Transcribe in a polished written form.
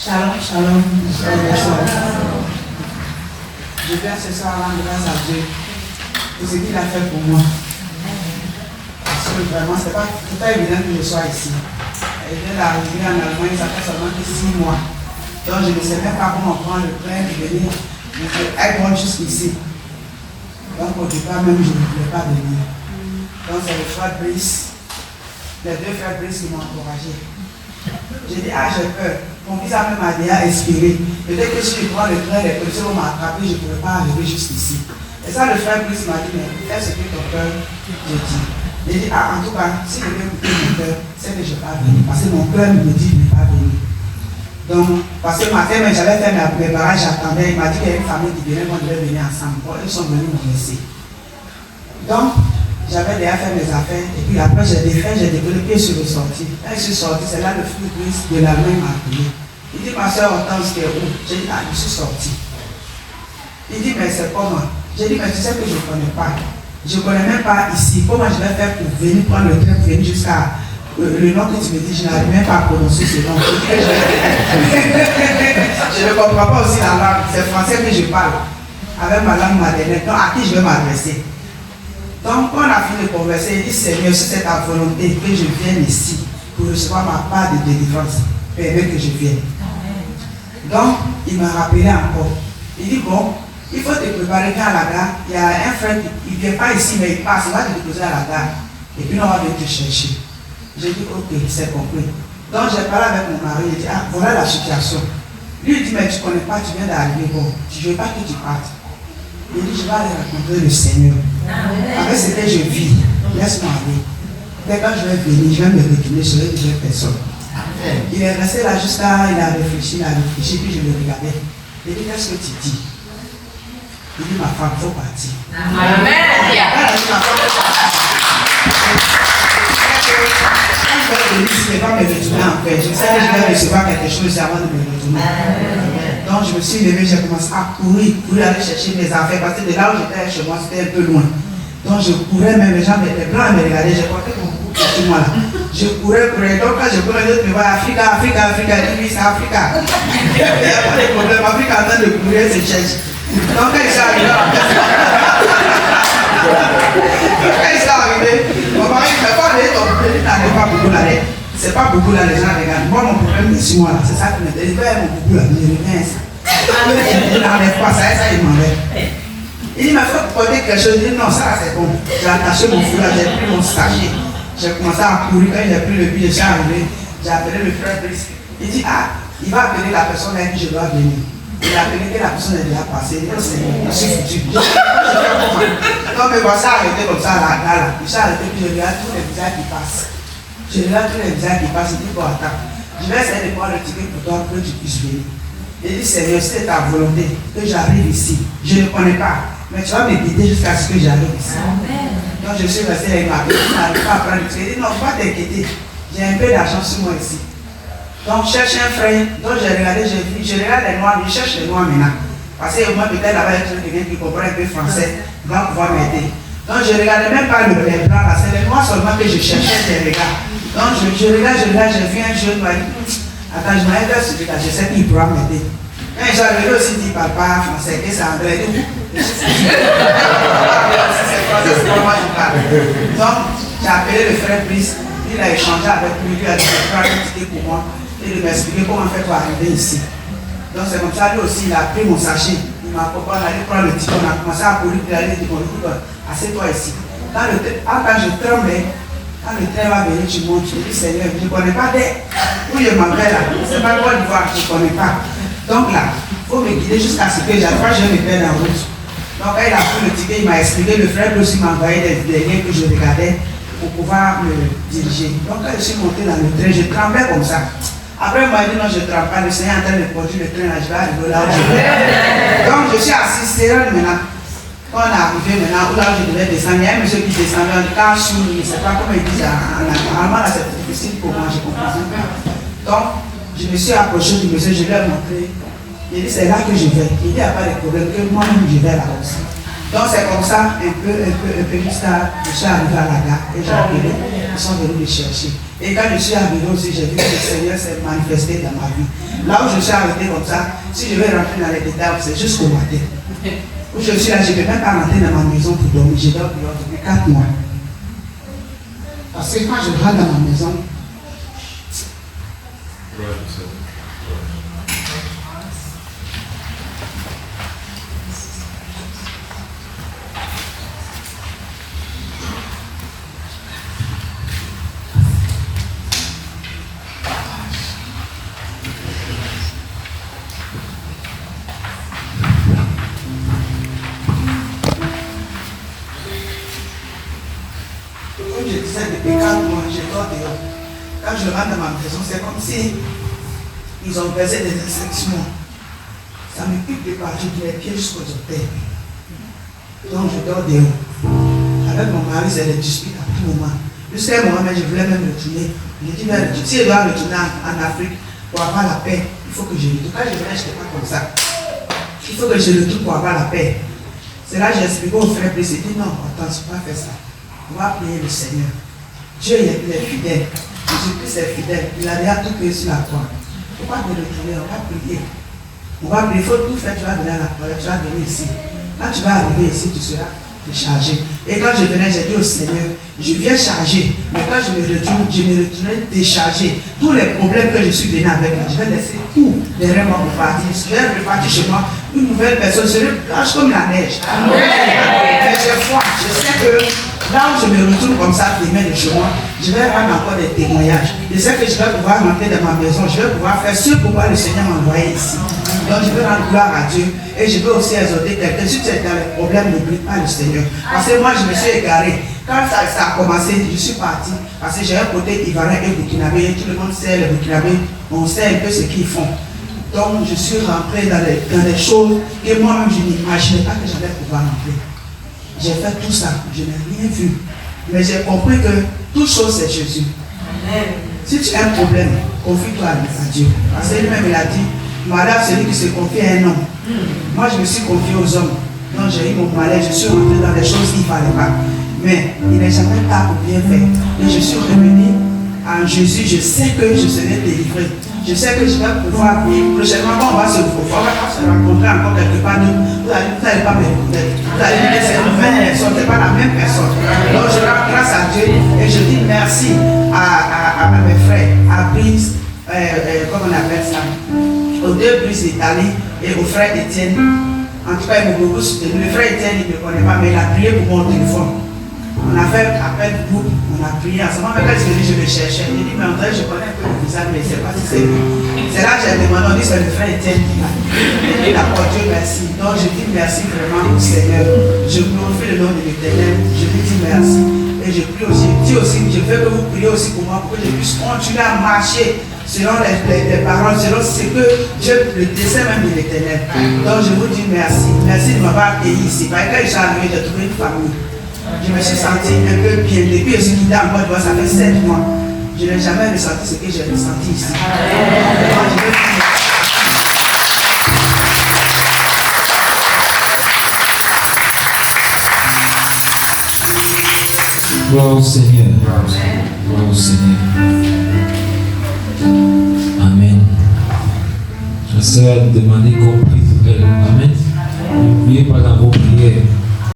Shalom, shalom. Je viens ce soir rendre grâce à Dieu pour ce qu'il a fait pour moi. Parce que vraiment, c'est pas évident que je sois ici. Je viens d'arriver en Allemagne, ça fait seulement que 6 mois. Donc je ne sais même pas comment prendre le train et venir être bon jusqu'ici. Donc au départ même, je ne voulais pas venir. Donc c'est le frère Brice, les 2 frères Brice qui m'ont encouragé. J'ai dit, j'ai peur. Mon fils a même déjà expiré. Peut-être que si je prends le train, les policiers vont m'attraper, je ne pourrai pas arriver jusqu'ici. Et ça, le frère Brice m'a dit, mais fais ce que ton cœur te dit. J'ai dit, en tout cas, si je veux écouter mon cœur, c'est que je ne vais pas venir. Parce que mon cœur me dit, je ne vais pas venir. Donc, parce que matin, j'avais fait mes préparations, j'attendais. Il m'a dit qu'il y a une famille qui venait, on devait venir ensemble. Bon, ils sont venus me laisser. Donc, j'avais déjà fait mes affaires et puis après j'ai développé sur le sorti. Quand je suis sorti, c'est là le fils de l'Allemagne m'a appelé. Il dit, ma soeur Hortense, t'es où? J'ai dit, je suis sorti. Il dit, mais c'est comment? J'ai dit, mais tu sais que je ne connais pas. Je ne connais même pas ici. Comment je vais faire pour venir prendre le train, pour venir jusqu'à le nom que tu me dis, je n'arrive même pas à prononcer ce nom. Je ne comprends pas aussi la langue. C'est français que je parle. Avec ma langue maternelle. Donc à qui je vais m'adresser? Donc, quand on a fini de converser, il dit, Seigneur, si c'est ta volonté que je vienne ici pour recevoir ma part de délivrance, permets que je vienne. Donc, il m'a rappelé encore. Il dit, bon, il faut te préparer quand à la gare. Il y a un frère qui ne vient pas ici, mais il passe, il va te déposer à la gare. Et puis, on va venir te chercher. J'ai dit, ok, c'est compris. Donc, j'ai parlé avec mon mari, il dit, voilà la situation. Lui, il dit, mais tu ne connais pas, tu viens d'arriver, bon, je ne veux pas que tu partes. Il dit, je vais aller rencontrer le Seigneur. Avec ce que je vis, laisse-moi aller. Dès quand je vais venir, je vais me retourner sur une nouvelle personne. Il est resté là jusqu'à, il a réfléchi, puis je le regardais. Il dit, qu'est-ce que tu dis? Il dit, ma femme, il faut partir. Amen. Quand je vais venir, je ne vais pas me retourner en paix. Je sais que je vais recevoir quelque chose avant de me retourner. Donc je me suis levé, j'ai commencé à courir pour aller chercher mes affaires parce que de là où j'étais chez moi, c'était un peu loin. Donc je courais, même les gens étaient blancs à me regarder, j'ai porté mon bouc sur moi là. Je courais. Donc quand je courais, les autres me voient, Africa, je dis oui, c'est Africa. Il n'y a pas de problème, Africa en train de courir, c'est cherche. Donc quand ils sont arrivés, mon mari ne fait pas aller, ton pays n'arrive pas beaucoup là. C'est pas beaucoup là, les gens regardent. Moi, mon problème est sur moi là. C'est ça qui me dit. Il va mon beaucoup là, je reviens ça. Il n'enlève pas ça, il m'enlève. Il dit, mais il faut porter quelque chose. Il dit, non, ça c'est bon. J'ai attaché mon foulard, j'ai pris mon sachet. J'ai commencé à courir. Quand j'ai pris le billet, je suis arrivé. J'ai appelé le frère Brice. Il dit, il va appeler la personne avec qui je dois venir. Il a appelé que la personne est déjà passée. Il dit, Seigneur, je suis foutu. Donc, me voici arrêté comme ça à la gare. Je suis arrêté, puis je regarde tous les visages qui passent. Je regarde tous les visages qui passent, il dit, bon, attends, je vais essayer de prendre le ticket pour toi pour que tu puisses venir. Il dit, Seigneur, c'est ta volonté que j'arrive ici. Je ne connais pas, mais tu vas me guider jusqu'à ce que j'arrive ici. Amen. Donc je suis resté avec ma fille, je n'arrive pas à prendre le ticket. Il dit, non, faut pas t'inquiéter, j'ai un peu d'argent sur moi ici. Donc je cherche un frère, donc j'ai regardé, je regarde les noirs, je cherche les noirs maintenant. Parce que moi peut-être là-bas, il y a quelqu'un qui comprend un peu français, il va pouvoir m'aider. Donc je ne regardais même pas les blancs là, c'est les noirs seulement que je cherchais des regards. Donc je regarde, je vu un jeune mari. Attends, je m'arrête vers celui-là, je sais qu'il pourra m'aider. Quand ils sont arrivés aussi, il dit papa français, que c'est André. C'est français, c'est pas moi qui parle. Donc j'ai appelé le frère Brice, il a échangé avec lui, il a dit prendre un ticket pour moi et de m'expliquer comment faire pour arriver ici. Donc c'est comme ça, lui aussi, il a pris mon sachet, il m'a accompagné, on allait prendre le ticket, on a commencé à courir, il allait dire, bon, écoute, assieds-toi ici. Quand je tremblais, quand le train va venir, tu montes, je dis Seigneur, je ne connais pas où je m'en vais là, c'est pas quoi d'Ivoire, je ne connais pas. Donc là, il faut me guider jusqu'à ce que j'arrive, je vais me perdre en route. Donc quand il a pris le ticket, il m'a expliqué, le frère aussi m'a envoyé des liens que je regardais pour pouvoir me diriger. Donc quand je suis monté dans le train, je tremblais comme ça. Après, il m'a dit non, je ne tremble pas, le Seigneur est en train de conduire le train là, je vais arriver là où je vais. Donc je suis assis, c'est là maintenant. Quand on est arrivé maintenant, où là je devais descendre, il y a un monsieur qui descendait, on dit car sous, je ne sais pas comment ils disent en allemand, là c'est difficile pour moi, je comprends pas. Donc, je me suis approché du monsieur, je lui ai montré. Il dit c'est là que je vais. Il dit il n'y a pas de problème, que moi-même je vais là aussi. Donc c'est comme ça, un peu plus tard, je suis arrivé à la gare et j'ai appelé, ils sont venus me chercher. Et quand je suis arrivé aussi, j'ai vu que le Seigneur s'est manifesté dans ma vie. Là où je suis arrêté comme ça, si je vais rentrer dans les détails, c'est jusqu'au matin. Où je suis là, je ne peux même pas rentrer dans ma maison pour dormir. Je dors dehors depuis 4 mois. Parce que quand je rentre dans ma maison, je disais depuis 4 mois, je dors dehors. Quand je rentre dans ma maison, c'est comme si ils ont versé des insectes. Ça me pique de partout, de mes pieds jusqu'aux orteils. Donc je dors dehors. Avec mon mari, c'est des disputes à tout moment. Jusqu'à un moment, je voulais même retourner. Je dis, si je dois retourner en Afrique pour avoir la paix, il faut que je retourne. Quand je venais, je n'étais pas comme ça. Il faut que je retourne pour avoir la paix. C'est là que j'ai expliqué au frère, il s'est dit, non, attends, je ne peux pas faire ça. On va prier le Seigneur. Dieu il est fidèle. Jésus-Christ est fidèle. Il a déjà tout payé sur la croix. Il ne faut pas te retourner, on va prier. On va prier, il faut tout faire, tu vas venir à la croix, tu vas venir ici. Quand tu vas arriver ici, tu seras déchargé. Et quand je venais, j'ai dit au Seigneur, je viens charger. Mais quand je me retournais déchargé. Tous les problèmes que je suis venu avec, je vais laisser tout derrière moi pour partir. Je vais repartir chez moi, une nouvelle personne. Je lâche comme la neige. Mais j'ai foi, je sais que là où je me retrouve comme ça, demain de chez moi, je vais rendre encore des témoignages. Je sais que je vais pouvoir rentrer dans ma maison, je vais pouvoir faire ce pourquoi le Seigneur m'a envoyé ici. Donc je vais rendre gloire à Dieu et je veux aussi exhorter quelqu'un. Si tu es dans les problèmes, n'oublie pas le Seigneur. Parce que moi, je me suis égaré. Quand ça a commencé, je suis parti. Parce que j'ai un côté ivoirien et burkinabé. Tout le monde sait les burkinabés. On sait un peu ce qu'ils font. Donc je suis rentré dans des choses que moi-même, je n'imaginais pas que j'allais pouvoir rentrer. J'ai fait tout ça, je n'ai rien vu. Mais j'ai compris que toute chose c'est Jésus. Amen. Si tu as un problème, confie-toi à Dieu. Parce que lui-même il a dit, malheur celui qui se confie à un homme. Moi je me suis confié aux hommes. Donc j'ai eu mon malheur, je suis rentré dans des choses qu'il ne fallait pas. Mais il n'est jamais tard pour bien faire. Et je suis revenu en Jésus, je sais que je serai délivré. Je sais que je vais pouvoir vivre. Prochainement, on va se rencontrer encore quelque part. Vous n'allez pas me reconnaître. Vous allez me dire c'est une nouvelle personne, ce n'est pas la même personne. Donc je rends grâce à Dieu et je dis merci à mes frères, à Brice, comment on appelle ça, aux deux Brice d'Italie et au frère Étienne. En tout cas, il m'a beaucoup soutenu. Le frère Étienne, il ne me connaît pas, mais il a prié pour mon téléphone. On a fait appel de groupe, on a prié ensemble. Quand je me cherchais, j'ai dit, mais André, je connais un peu le visage, mais je ne sais pas si c'est lui. C'est là que j'ai demandé, on dit, c'est le frère Étienne qui m'a dit. Et d'accord, Dieu merci. Donc je dis merci vraiment au Seigneur. Je glorifie le nom de l'Éternel. Je lui dis merci. Et je prie aussi, je veux que vous priez aussi pour moi, pour que je puisse continuer à marcher selon les paroles, selon ce que Dieu, le dessein même de l'Éternel. Donc je vous dis merci. Merci de m'avoir accueilli ici. Parce que quand je suis arrivé, j'ai trouvé une famille. Je me suis senti un peu bien. Depuis que je suis quitté en Côte d'Ivoire, ça fait 7 mois. Je n'ai jamais ressenti ce que j'ai ressenti ici. Gloire au Seigneur. Gloire au Seigneur. Amen. Je serai demandé qu'on prie pour elle. Amen. N'oubliez pas dans vos prières.